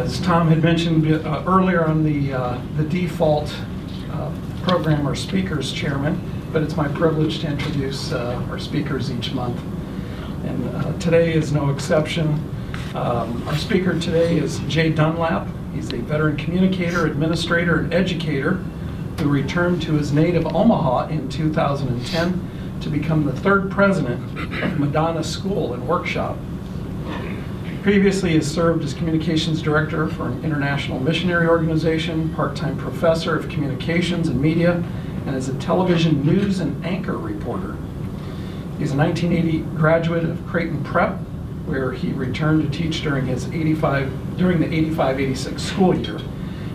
As Tom had mentioned earlier, I'm the default program or speakers chairman, but it's my privilege to introduce our speakers each month. And today is no exception. Our speaker today is Jay Dunlap. He's a veteran communicator, administrator, and educator who returned to his native Omaha in 2010 to become the third president of Madonna School Workshop. Previously, he has served as communications director for an international missionary organization, part-time professor of communications and media, and is a television news and anchor reporter. He's a 1980 graduate of Creighton Prep, where he returned to teach during the 85-86 school year.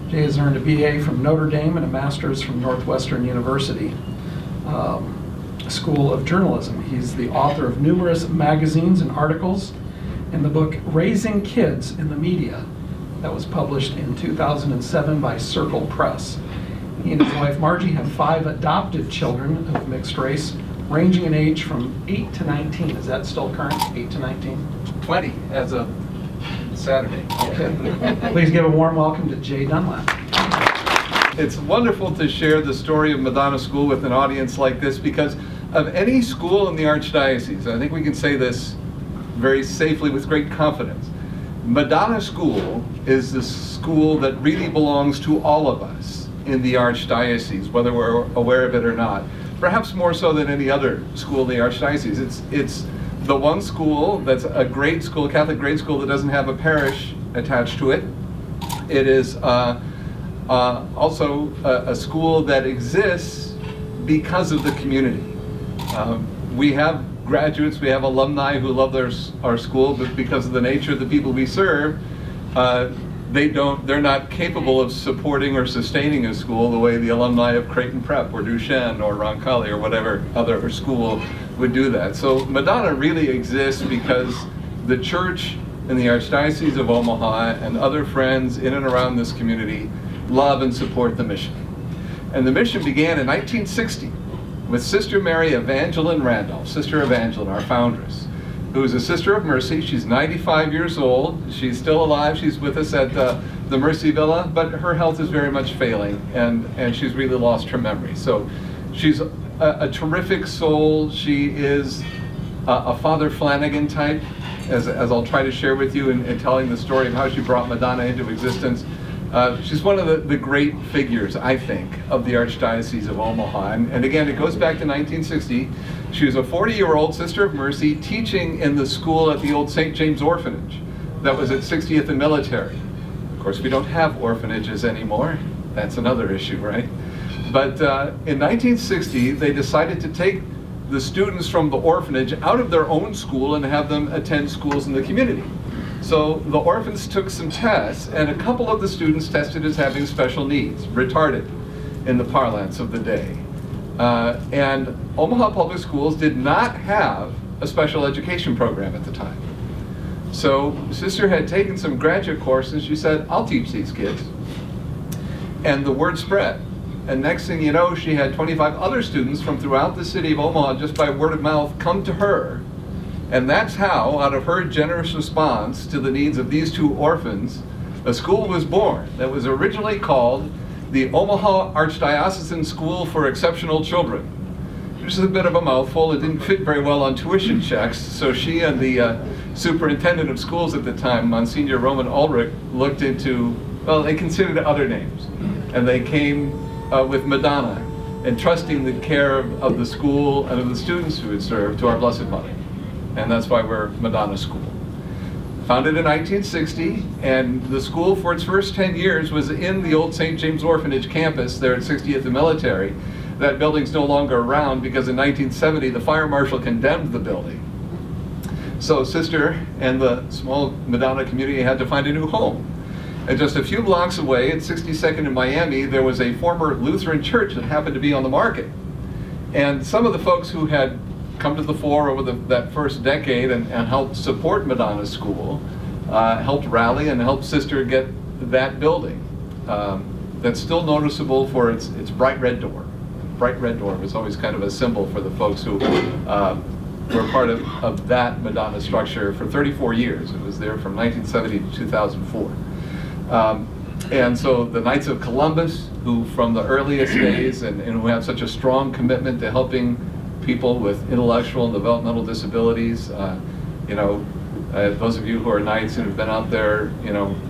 Jay has earned a BA from Notre Dame and a master's from Northwestern University School of Journalism. He's the author of numerous magazines and articles, in the book Raising Kids in the Media that was published in 2007 by Circle Press. He and his wife Margie have 5 adopted children of mixed race, ranging in age from 8 to 19. Is that still current, 8 to 19? 20 as of Saturday. Okay. Please give a warm welcome to Jay Dunlap. It's wonderful to share the story of Madonna School with an audience like this, because of any school in the Archdiocese, I think we can say this very safely with great confidence, Madonna School is the school that really belongs to all of us in the Archdiocese, whether we're aware of it or not. Perhaps more so than any other school in the Archdiocese. It's the one school that's a grade school, a Catholic grade school that doesn't have a parish attached to it. It is also a school that exists because of the community. We have graduates, we have alumni who love our school, but because of the nature of the people we serve, they're not capable of supporting or sustaining a school the way the alumni of Creighton Prep or Duchesne or Roncalli or whatever other school would do that. So Madonna really exists because the church in the Archdiocese of Omaha and other friends in and around this community love and support the mission. And the mission began in 1960 with Sister Mary Evangeline Randolph, Sister Evangeline, our foundress, who is a Sister of Mercy. She's 95 years old. She's still alive. She's with us at the Mercy Villa, but her health is very much failing, and she's really lost her memory. So she's a terrific soul. She is a Father Flanagan type, as I'll try to share with you in telling the story of how she brought Madonna into existence. She's one of the great figures, I think, of the Archdiocese of Omaha. And again, it goes back to 1960. She was a 40-year-old Sister of Mercy teaching in the school at the old St. James Orphanage that was at 60th and Military. Of course, we don't have orphanages anymore. That's another issue, right? But in 1960, they decided to take the students from the orphanage out of their own school and have them attend schools in the community. So the orphans took some tests, and a couple of the students tested as having special needs, retarded in the parlance of the day. And Omaha Public Schools did not have a special education program at the time. So Sister had taken some graduate courses. She said, I'll teach these kids. And the word spread. And next thing you know, she had 25 other students from throughout the city of Omaha, just by word of mouth, come to her. And that's how, out of her generous response to the needs of these 2 orphans, a school was born that was originally called the Omaha Archdiocesan School for Exceptional Children. Which is a bit of a mouthful. It didn't fit very well on tuition checks, so she and the superintendent of schools at the time, Monsignor Roman Ulrich, looked into, well, they considered other names. And they came with Madonna, entrusting the care of the school and of the students who had served to our Blessed Mother. And that's why we're Madonna School. Founded in 1960, and the school for its first 10 years was in the old St. James Orphanage campus there at 60th and Military. That building's no longer around because in 1970 the fire marshal condemned the building. So Sister and the small Madonna community had to find a new home. And just a few blocks away at 62nd in Miami, there was a former Lutheran church that happened to be on the market. And some of the folks who had come to the fore over that first decade and helped support Madonna School, helped rally and helped Sister get that building. That's still noticeable for its bright red door. Bright red door was always kind of a symbol for the folks who were part of that Madonna structure for 34 years. It was there from 1970 to 2004. And so the Knights of Columbus, who from the earliest days and who have such a strong commitment to helping people with intellectual and developmental disabilities, those of you who are Knights and have been out there,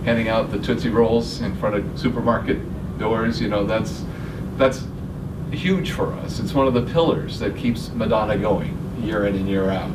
handing out the Tootsie Rolls in front of supermarket doors, that's huge for us. It's one of the pillars that keeps Madonna going year in and year out.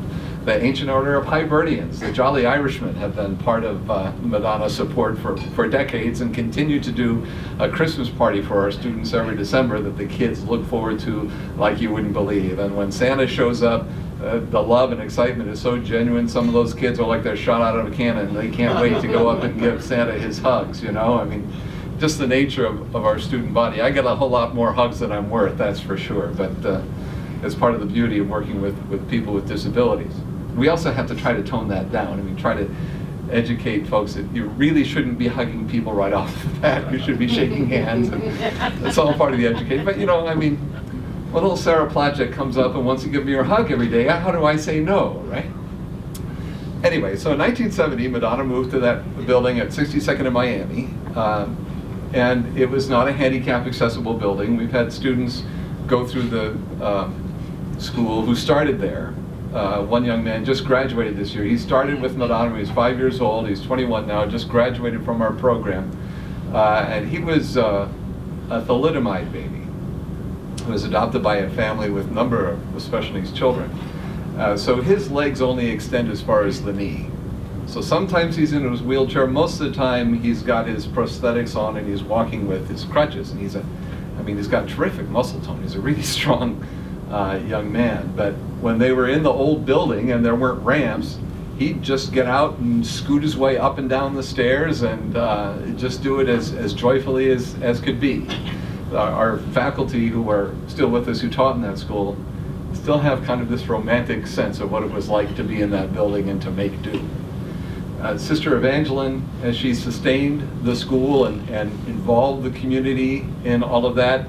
The Ancient Order of Hibernians, the Jolly Irishmen, have been part of Madonna support for decades and continue to do a Christmas party for our students every December that the kids look forward to like you wouldn't believe. And when Santa shows up, the love and excitement is so genuine. Some of those kids are like they're shot out of a cannon. They can't wait to go up and give Santa his hugs, I mean, just the nature of our student body. I get a whole lot more hugs than I'm worth, that's for sure. But it's part of the beauty of working with people with disabilities. We also have to try to tone that down. I mean, try to educate folks that you really shouldn't be hugging people right off the bat. You should be shaking hands, and it's all part of the education. But I mean, when little Sarah Platchett comes up and wants to give me her hug every day, how do I say no, right? Anyway, so in 1970, Madonna moved to that building at 62nd and Miami, and it was not a handicap accessible building. We've had students go through the school who started there. One young man just graduated this year. He started with Madonna when he was 5 years old. He's 21 now, just graduated from our program. And he was a thalidomide baby who was adopted by a family with a number of special needs children. So his legs only extend as far as the knee. So sometimes he's in his wheelchair. Most of the time he's got his prosthetics on and he's walking with his crutches. And he's got terrific muscle tone. He's a really strong young man. But when they were in the old building and there weren't ramps, he'd just get out and scoot his way up and down the stairs and just do it as joyfully as could be. Our faculty who are still with us, who taught in that school, still have kind of this romantic sense of what it was like to be in that building and to make do. Sister Evangeline, as she sustained the school and involved the community in all of that,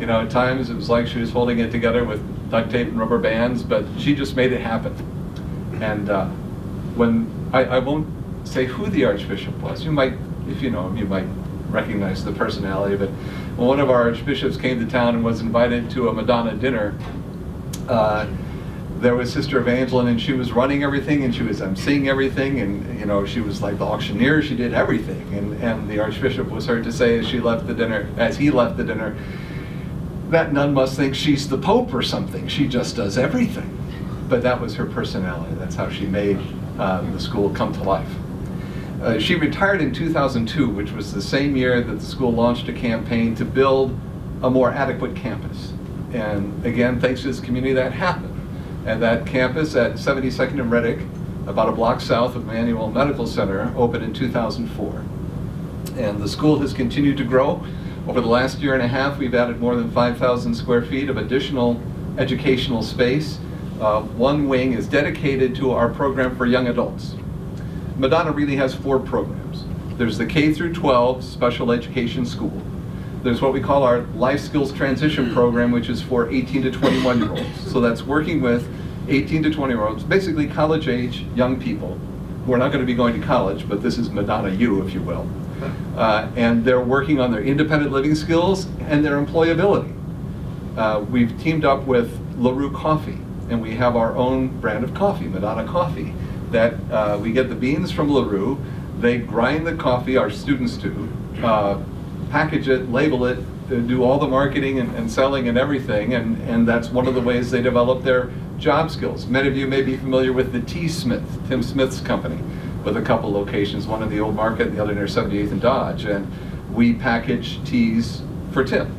at times it was like she was holding it together with duct tape and rubber bands, but she just made it happen. And when I won't say who the Archbishop was, you might, if you know him, you might recognize the personality, but when one of our archbishops came to town and was invited to a Madonna dinner, there was Sister Evangeline, and she was running everything, and she was emceeing everything, and she was like the auctioneer. She did everything, and the Archbishop was heard to say as he left the dinner, that nun must think she's the Pope or something. She just does everything. But that was her personality. That's how she made the school come to life. She retired in 2002, which was the same year that the school launched a campaign to build a more adequate campus. And again, thanks to this community, that happened. And that campus at 72nd and Reddick, about a block south of Manual Medical Center, opened in 2004. And the school has continued to grow. Over the last year and a half, we've added more than 5,000 square feet of additional educational space. One wing is dedicated to our program for young adults. Madonna really has 4 programs. There's the K through 12 special education school. There's what we call our Life Skills Transition program, which is for 18 to 21-year-olds. So that's working with 18 to 20-year-olds, basically college-age young people who are not going to be going to college, but this is Madonna U, if you will. And they're working on their independent living skills and their employability. We've teamed up with LaRue Coffee, and we have our own brand of coffee, Madonna Coffee, that we get the beans from LaRue. They grind the coffee, our students do, package it, label it, do all the marketing and selling and everything, and that's one of the ways they develop their job skills. Many of you may be familiar with the Tea Smith, Tim Smith's company, with a couple locations, one in the Old Market and the other near 78th and Dodge, and we package teas for Tim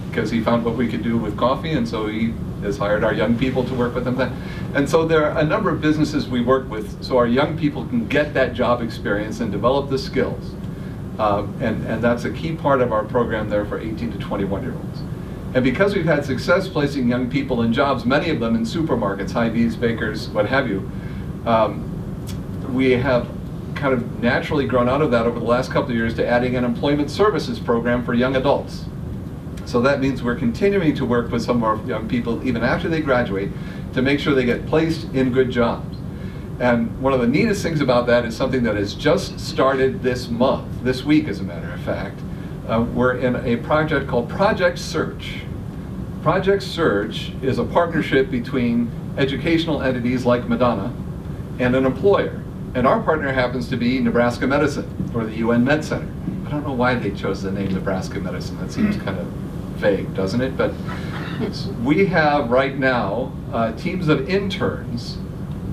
because he found what we could do with coffee, and so he has hired our young people to work with him. And so there are a number of businesses we work with so our young people can get that job experience and develop the skills. And that's a key part of our program there for 18 to 21-year-olds. And because we've had success placing young people in jobs, many of them in supermarkets, Hy-Vees, bakers, what have you, we have kind of naturally grown out of that over the last couple of years to adding an employment services program for young adults. So that means we're continuing to work with some of our young people even after they graduate to make sure they get placed in good jobs. And one of the neatest things about that is something that has just started this month, this week as a matter of fact. We're in a project called Project Search. Project Search is a partnership between educational entities like Madonna and an employer. And our partner happens to be Nebraska Medicine, or the UN Med Center. I don't know why they chose the name Nebraska Medicine. That seems kind of vague, doesn't it? But we have right now teams of interns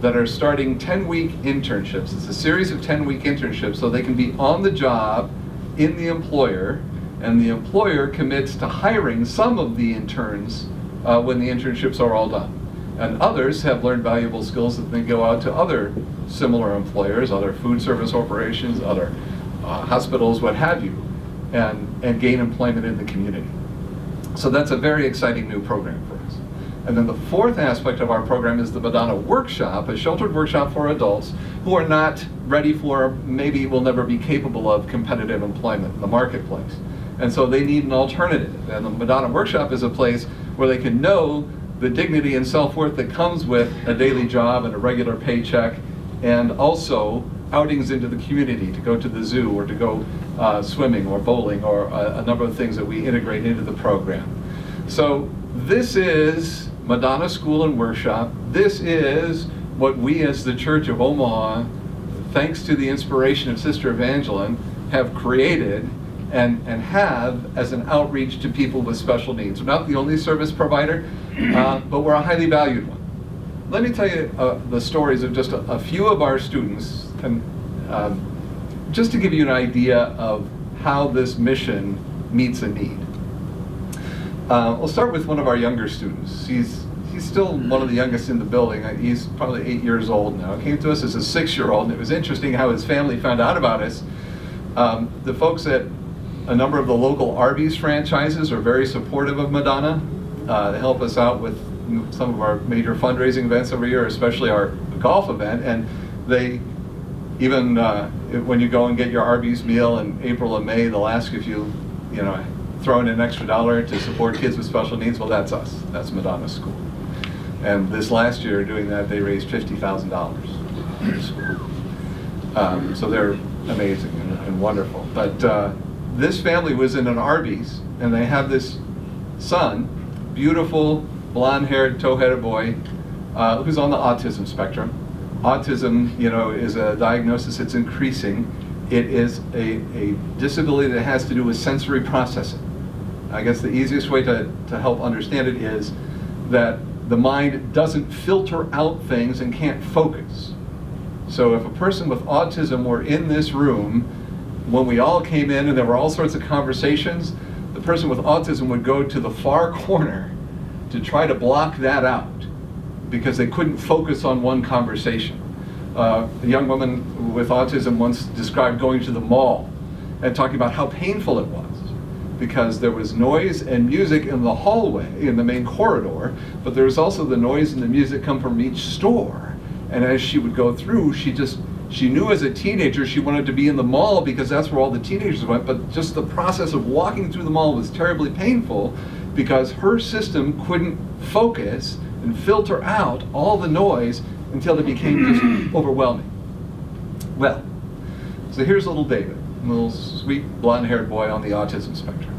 that are starting 10-week internships. It's a series of 10-week internships so they can be on the job in the employer, and the employer commits to hiring some of the interns when the internships are all done. And others have learned valuable skills that they go out to other similar employers, other food service operations, other hospitals, what have you, and gain employment in the community. So that's a very exciting new program for us. And then the fourth aspect of our program is the Madonna Workshop, a sheltered workshop for adults who are not ready for, maybe will never be capable of competitive employment in the marketplace. And so they need an alternative. And the Madonna Workshop is a place where they can know the dignity and self-worth that comes with a daily job and a regular paycheck, and also outings into the community, to go to the zoo or to go swimming or bowling, or a number of things that we integrate into the program. So this is Madonna School and Workshop. This is what we as the Church of Omaha, thanks to the inspiration of Sister Evangeline, have created and have as an outreach to people with special needs. We're not the only service provider, but we're a highly valued one. Let me tell you the stories of just a few of our students, and just to give you an idea of how this mission meets a need. We'll start with one of our younger students. He's still one of the youngest in the building. He's probably 8 years old now. He came to us as a 6-year-old, and it was interesting how his family found out about us. The folks at a number of the local Arby's franchises are very supportive of Madonna. They help us out with some of our major fundraising events every year, especially our golf event. And they even, when you go and get your Arby's meal in April and May, they'll ask if you throw in an extra $1 to support kids with special needs. Well, that's us. That's Madonna School. And this last year, doing that, they raised $50,000 for the school. So they're amazing and wonderful. But this family was in an Arby's, and they have this son, beautiful, blonde-haired, tow-headed boy, who's on the autism spectrum. Autism, is a diagnosis that's increasing. It is a disability that has to do with sensory processing. I guess the easiest way to help understand it is that the mind doesn't filter out things and can't focus. So if a person with autism were in this room, when we all came in and there were all sorts of conversations, the person with autism would go to the far corner to try to block that out because they couldn't focus on one conversation. A young woman with autism once described going to the mall and talking about how painful it was because there was noise and music in the hallway, in the main corridor, but there was also the noise and the music come from each store. And as she would go through, she knew as a teenager she wanted to be in the mall because that's where all the teenagers went, but just the process of walking through the mall was terribly painful because her system couldn't focus and filter out all the noise until it became just overwhelming. Well, so here's little David, a little sweet blonde-haired boy on the autism spectrum.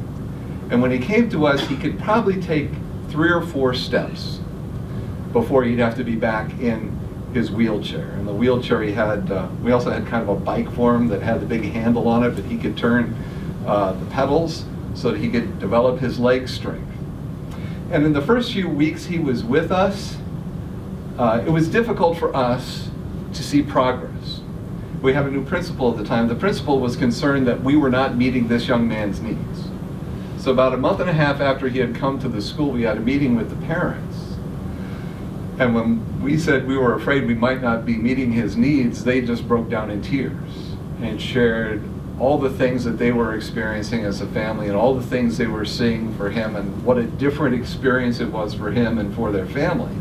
And when he came to us, he could probably take 3 or 4 steps before he'd have to be back in his wheelchair. And the wheelchair he had, we also had kind of a bike for him that had the big handle on it, but he could turn the pedals so that he could develop his leg strength. And in the first few weeks he was with us, it was difficult for us to see progress. We had a new principal at the time. The principal was concerned that we were not meeting this young man's needs. So about a month and a half after he had come to the school, we had a meeting with the parents. And when we said we were afraid we might not be meeting his needs, they just broke down in tears and shared all the things that they were experiencing as a family and all the things they were seeing for him and what a different experience it was for him and for their family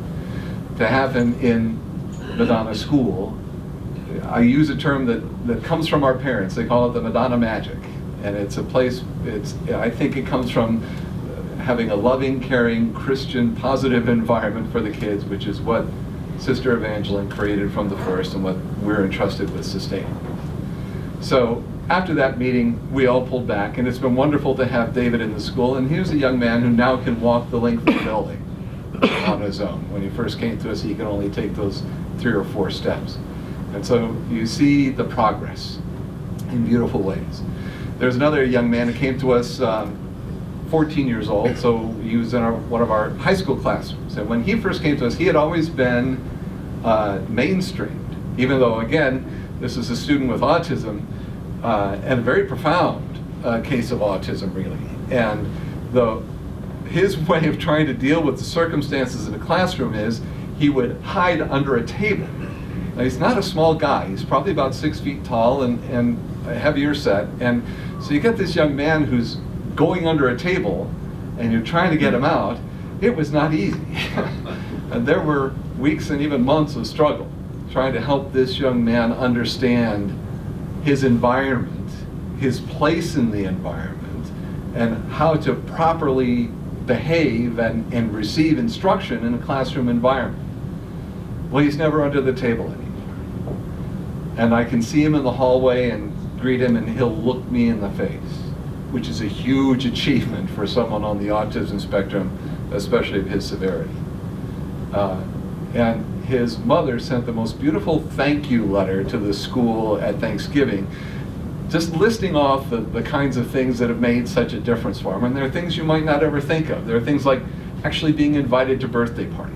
to have him in Madonna School. I use a term that comes from our parents. They call it the Madonna magic. And it's a place, I think it comes from having a loving, caring, Christian, positive environment for the kids, which is what Sister Evangeline created from the first and what we're entrusted with sustaining. So after that meeting, we all pulled back, and it's been wonderful to have David in the school, and here's a young man who now can walk the length of the building on his own. When he first came to us, he could only take those 3 or 4 steps. And so you see the progress in beautiful ways. There's another young man who came to us 14 years old, so he was in one of our high school classrooms. And when he first came to us, he had always been mainstreamed, even though, again, this is a student with autism, and a very profound case of autism, really. And his way of trying to deal with the circumstances in the classroom is he would hide under a table. Now, he's not a small guy. He's probably about 6 feet tall and heavier set. And so you get this young man who's going under a table, and you're trying to get him out. It was not easy. And there were weeks and even months of struggle trying to help this young man understand his environment, his place in the environment, and how to properly behave and receive instruction in a classroom environment. Well, he's never under the table anymore. And I can see him in the hallway and greet him, and he'll look me in the face, which is a huge achievement for someone on the autism spectrum, especially of his severity. And his mother sent the most beautiful thank you letter to the school at Thanksgiving, just listing off the kinds of things that have made such a difference for him. And there are things you might not ever think of. There are things like actually being invited to birthday parties,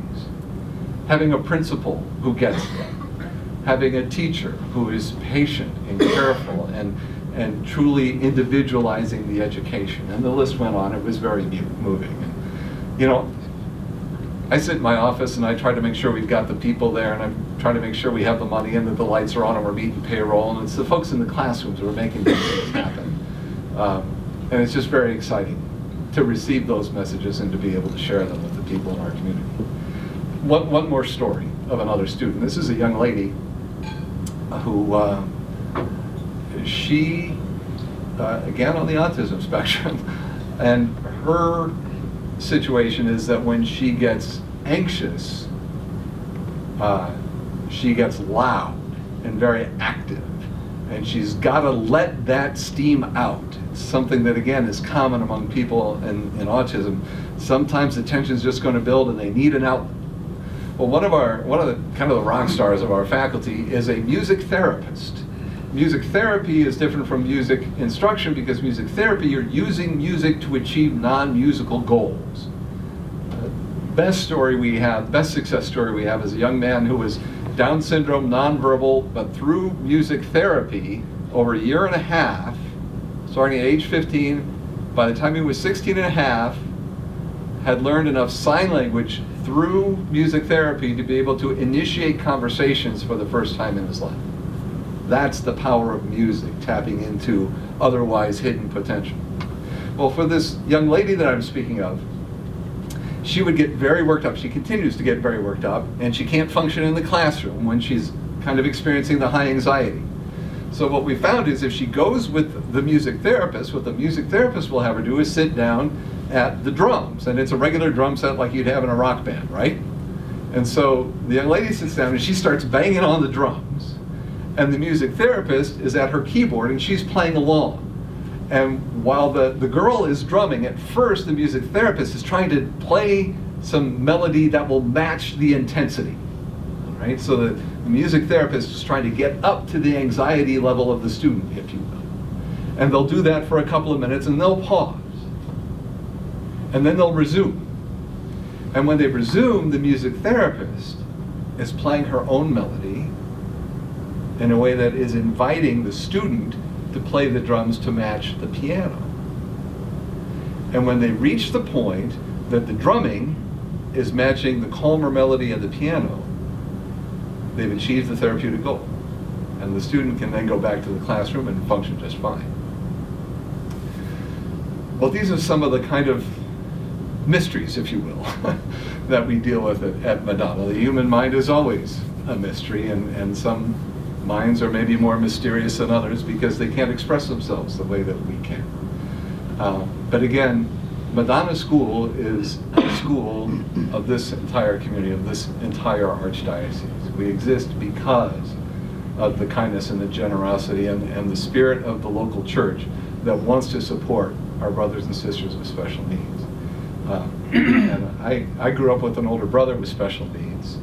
having a principal who gets them, having a teacher who is patient and careful and truly individualizing the education. And the list went on. It was very moving. And, you know, I sit in my office and I try to make sure we've got the people there, and I'm trying to make sure we have the money and that the lights are on and we're meeting payroll, and it's the folks in the classrooms who are making these things happen. And it's just very exciting to receive those messages and to be able to share them with the people in our community. One more story of another student. This is a young lady who, she, again on the autism spectrum, and her situation is that when she gets anxious, she gets loud and very active, and she's got to let that steam out. It's something that, again, is common among people in autism. Sometimes the tension's just going to build and they need an outlet. Well, one of the kind of the rock stars of our faculty is a music therapist. Music therapy is different from music instruction because music therapy, you're using music to achieve non-musical goals. Best success story we have is a young man who was Down syndrome, nonverbal, but through music therapy over a year and a half, starting at age 15, by the time he was 16 and a half, had learned enough sign language through music therapy to be able to initiate conversations for the first time in his life. That's the power of music, tapping into otherwise hidden potential. Well, for this young lady that I'm speaking of, she would get very worked up. She continues to get very worked up, and she can't function in the classroom when she's kind of experiencing the high anxiety. So what we found is if she goes with the music therapist, what the music therapist will have her do is sit down at the drums, and it's a regular drum set like you'd have in a rock band, right? And so the young lady sits down and she starts banging on the drums, and the music therapist is at her keyboard and she's playing along. And while the girl is drumming, at first the music therapist is trying to play some melody that will match the intensity. Right? So the music therapist is trying to get up to the anxiety level of the student, if you will. And they'll do that for a couple of minutes and they'll pause. And then they'll resume. And when they resume, the music therapist is playing her own melody in a way that is inviting the student to play the drums to match the piano. And when they reach the point that the drumming is matching the calmer melody of the piano, they've achieved the therapeutic goal. And the student can then go back to the classroom and function just fine. Well, these are some of the kind of mysteries, if you will, that we deal with at Madonna. The human mind is always a mystery, and some minds are maybe more mysterious than others because they can't express themselves the way that we can. But again, Madonna School is school of this entire community, of this entire archdiocese. We exist because of the kindness and the generosity and the spirit of the local church that wants to support our brothers and sisters with special needs. And I grew up with an older brother with special needs.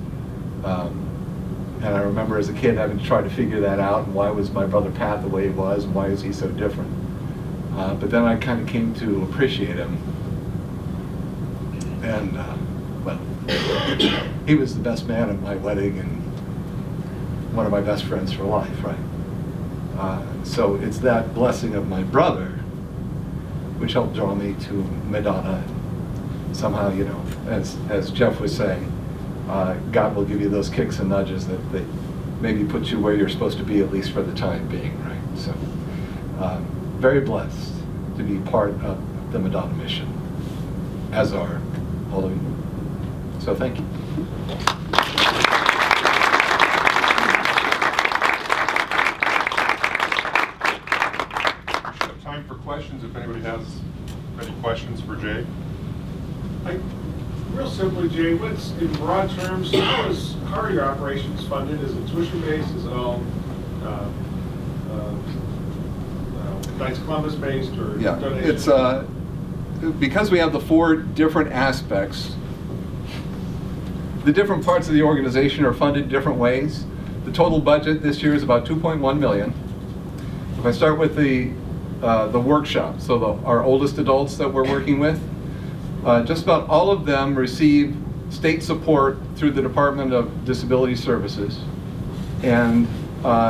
And I remember as a kid having to try to figure that out, and why was my brother Pat the way he was, and why is he so different? But then I kind of came to appreciate him. And, well, he was the best man at my wedding and one of my best friends for life, right? So it's that blessing of my brother which helped draw me to Madonna. Somehow, you know, as Jeff was saying, God will give you those kicks and nudges that maybe put you where you're supposed to be, at least for the time being, right? So, very blessed to be part of the Madonna mission, as are all of you. So thank you. We have time for questions if anybody has any questions for Jay. Real simply, Jay, what's, in broad terms, how are your operations funded? Is it tuition-based? Is it all Knights of Columbus-based or donations? It's because we have the 4 different aspects. The different parts of the organization are funded different ways. The total budget this year is about $2.1 million. If I start with the workshop, so our oldest adults that we're working with, just about all of them receive state support through the Department of Disability Services. And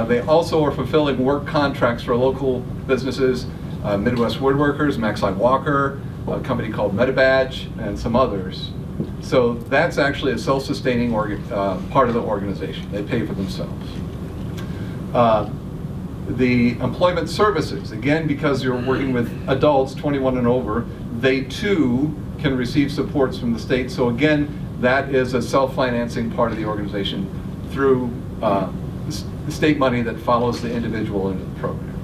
they also are fulfilling work contracts for local businesses, Midwest Woodworkers, Maxline Walker, a company called Metabadge, and some others. So that's actually a self-sustaining part of the organization. They pay for themselves. The employment services, again, because you're working with adults 21 and over, they too can receive supports from the state. So again, that is a self-financing part of the organization through the state money that follows the individual into the program.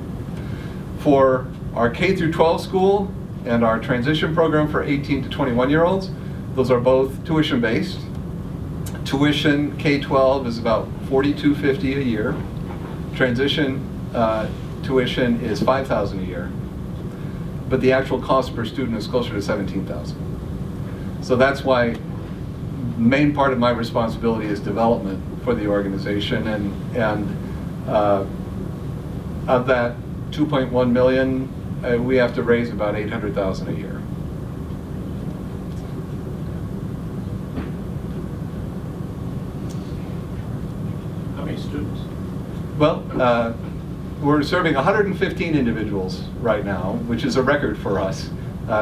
For our K through 12 school and our transition program for 18 to 21-year-olds, those are both tuition-based. Tuition K-12 is about $42.50 a year. Transition tuition is $5,000 a year. But the actual cost per student is closer to $17,000. So that's why the main part of my responsibility is development for the organization, and of that $2.1 million, we have to raise about $800,000 a year. How many students? Well, we're serving 115 individuals right now, which is a record for us,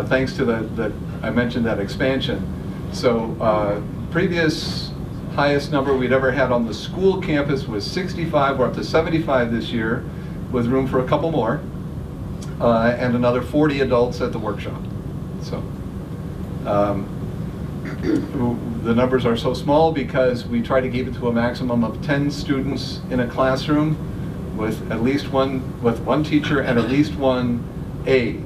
thanks to I mentioned that expansion. So previous highest number we'd ever had on the school campus was 65. We're up to 75 this year, with room for a couple more, and another 40 adults at the workshop. So the numbers are so small because we try to keep it to a maximum of 10 students in a classroom, with at least one teacher and at least one aide.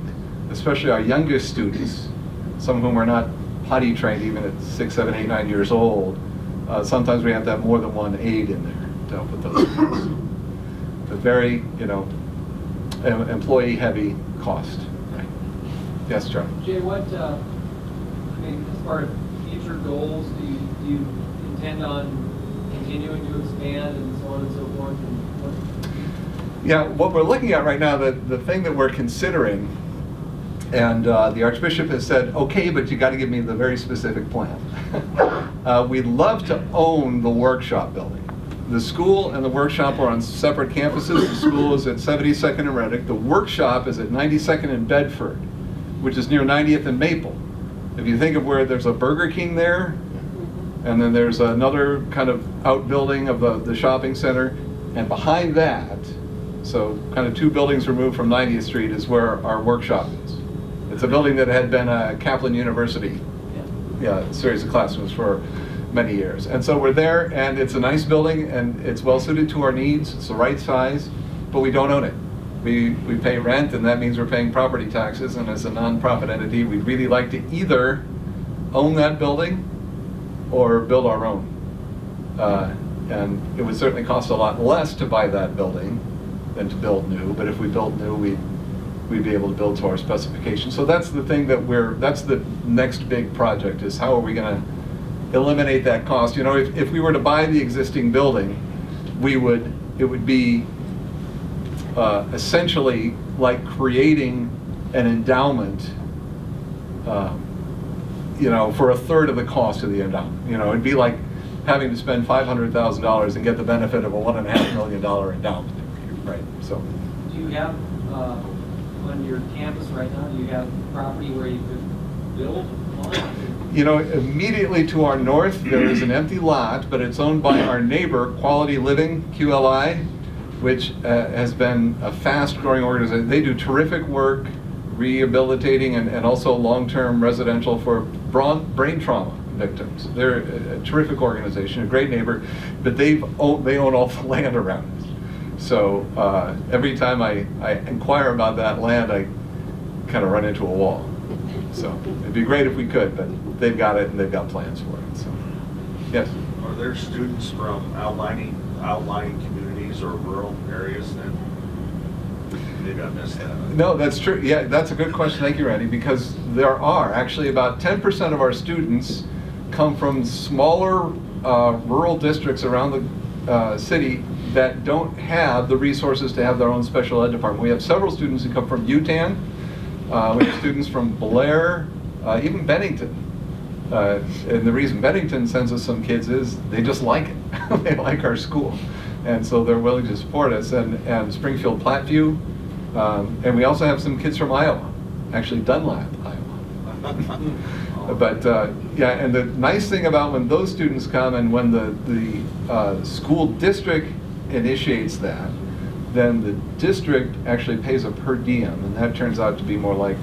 Especially our youngest students, some of whom are not potty trained even at 6, 7, 8, 9 years old. Sometimes we have to have more than one aide in there to help with those students. A very, employee-heavy cost. Right. Yes, Charlie. Jay, what, as far as future goals, do you intend on continuing to expand and so on and so forth? Yeah, what we're looking at right now, the thing that we're considering, and the Archbishop has said, okay, but you got to give me the very specific plan. We'd love to own the workshop building. The school and the workshop are on separate campuses. The school is at 72nd and Reddick. The workshop is at 92nd and Bedford, which is near 90th and Maple. If you think of where there's a Burger King there, and then there's another kind of outbuilding of the shopping center, and behind that, so kind of 2 buildings removed from 90th Street, is where our workshop is. It's a building that had been a Kaplan University series of classrooms for many years. And so we're there, and it's a nice building, and it's well suited to our needs. It's the right size, but we don't own it. We pay rent, and that means we're paying property taxes, and as a nonprofit entity, we'd really like to either own that building or build our own. And it would certainly cost a lot less to buy that building than to build new, but if we built new, we'd be able to build to our specifications. So that's the thing that's the next big project, is how are we gonna eliminate that cost? You know, if we were to buy the existing building, it would be essentially like creating an endowment, you know, for a third of the cost of the endowment. You know, it'd be like having to spend $500,000 and get the benefit of a $1.5 million endowment, right? So. Do you have, on your campus right now, do you have property where you could build on? You know, immediately to our north, there is an empty lot, but it's owned by our neighbor, Quality Living, QLI, which has been a fast-growing organization. They do terrific work rehabilitating and also long-term residential for brain trauma victims. They're a terrific organization, a great neighbor, but they own all the land around us. So every time I inquire about that land, I kind of run into a wall. So it'd be great if we could, but they've got it and they've got plans for it. So, yes. Are there students from outlying communities or rural areas then? Maybe I missed that. No, that's true. Yeah, that's a good question. Thank you, Randy, because there are actually about 10% of our students come from smaller rural districts around the city that don't have the resources to have their own special ed department. We have several students who come from Utan. We have students from Blair, even Bennington. And the reason Bennington sends us some kids is they just like it. They like our school. And so they're willing to support us. And Springfield, Platteview. And we also have some kids from Iowa, actually Dunlap, Iowa. But yeah, and the nice thing about when those students come and when the school district initiates that, then the district actually pays a per diem, and that turns out to be more like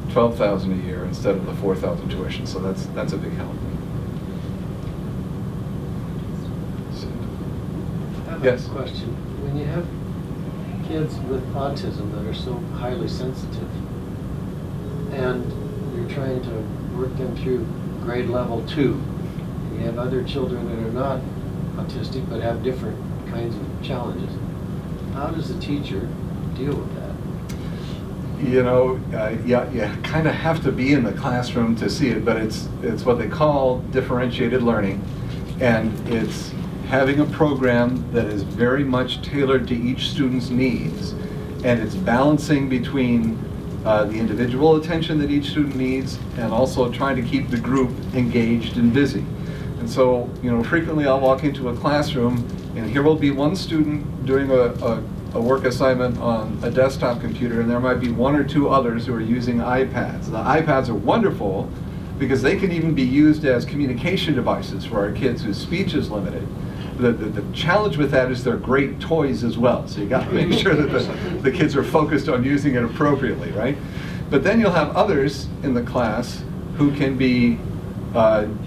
$12,000 a year instead of the $4,000 tuition. So that's a big help. So, I have yes. a question. When you have kids with autism that are so highly sensitive, and you're trying to work them through grade level 2, and you have other children that are not autistic but have different kinds of challenges, how does the teacher deal with that? You know, yeah, you kind of have to be in the classroom to see it, but it's what they call differentiated learning, and it's having a program that is very much tailored to each student's needs, and it's balancing between the individual attention that each student needs and also trying to keep the group engaged and busy. And so, you know, frequently I'll walk into a classroom and here will be one student doing a work assignment on a desktop computer, and there might be one or two others who are using iPads. The iPads are wonderful because they can even be used as communication devices for our kids whose speech is limited. The challenge with that is they're great toys as well, so you got to make sure that the kids are focused on using it appropriately, right? But then you'll have others in the class who can be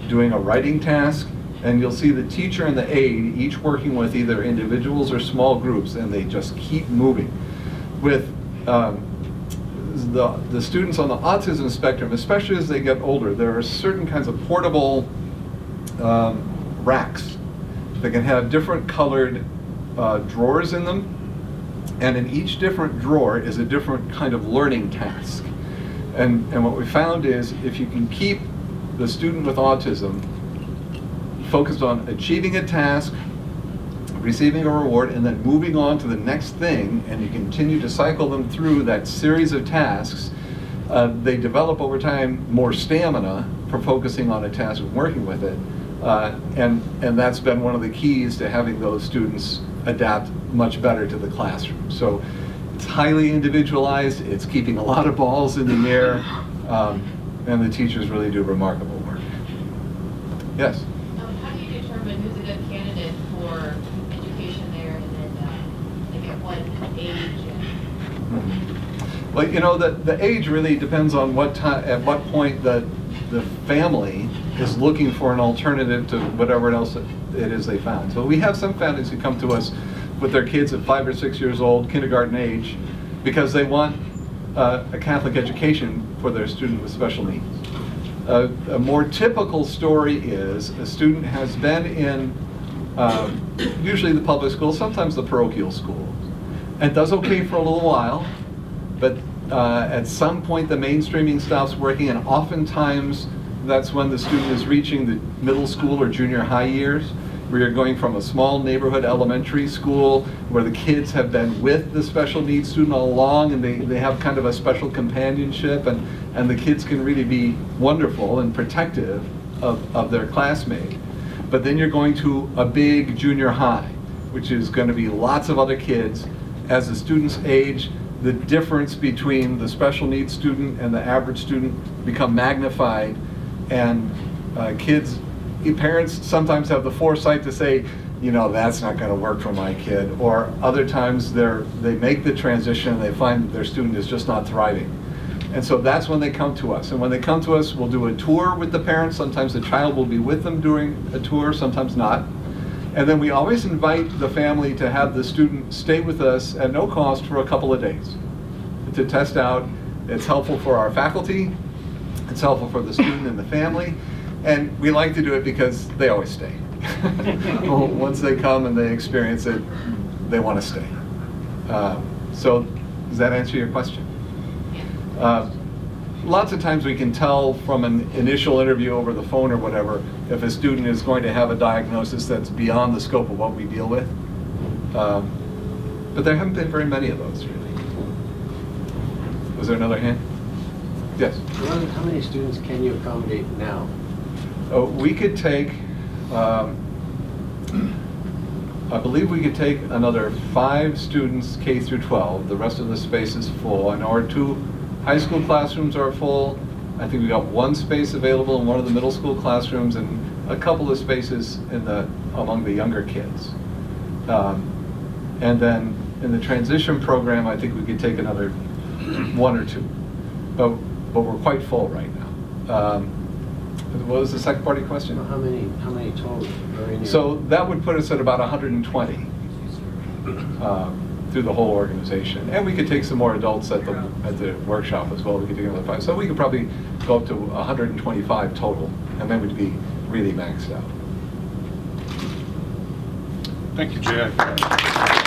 doing a writing task, and you'll see the teacher and the aide each working with either individuals or small groups, and they just keep moving. With the students on the autism spectrum, especially as they get older, there are certain kinds of portable racks that can have different colored drawers in them, and in each different drawer is a different kind of learning task. And what we found is if you can keep the student with autism focused on achieving a task, receiving a reward, and then moving on to the next thing, and you continue to cycle them through that series of tasks, they develop over time more stamina for focusing on a task and working with it. And that's been one of the keys to having those students adapt much better to the classroom. So it's highly individualized, it's keeping a lot of balls in the air, and the teachers really do remarkable work. Yes? How do you determine who's a good candidate for education there, and then like at what age? Well, you know, the age really depends on at what point the family is looking for an alternative to whatever else it is they found. So we have some families who come to us with their kids at 5 or 6 years old, kindergarten age, because they want a Catholic education for their student with special needs. A more typical story is a student has been in usually the public school, sometimes the parochial school, and does okay for a little while, but at some point the mainstreaming stops working, and oftentimes that's when the student is reaching the middle school or junior high years, where you're going from a small neighborhood elementary school where the kids have been with the special needs student all along, and they have kind of a special companionship, and the kids can really be wonderful and protective of their classmate. But then you're going to a big junior high, which is going to be lots of other kids. As the students age, the difference between the special needs student and the average student become magnified, and parents sometimes have the foresight to say, you know, that's not going to work for my kid, or other times they make the transition and they find that their student is just not thriving. And so that's when they come to us. And when they come to us, we'll do a tour with the parents. Sometimes the child will be with them during a tour, sometimes not. And then we always invite the family to have the student stay with us at no cost for a couple of days to test out. It's helpful for our faculty, it's helpful for the student and the family, and we like to do it because they always stay. Once they come and they experience it, they want to stay. So does that answer your question? Lots of times we can tell from an initial interview over the phone or whatever if a student is going to have a diagnosis that's beyond the scope of what we deal with. But there haven't been very many of those, really. Was there another hand? Yes? How many students can you accommodate now? We could take, I believe we could take another 5 students K through 12. The rest of the space is full. I know our 2 high school classrooms are full. I think we got 1 space available in one of the middle school classrooms, and a couple of spaces among the younger kids. And then in the transition program, I think we could take another 1 or 2. But we're quite full right now. What was the second part of your question? How many total are in your... So that would put us at about 120 through the whole organization. And we could take some more adults at the workshop as well. We could take another 5. So we could probably go up to 125 total, and then we'd be really maxed out. Thank you, Jay.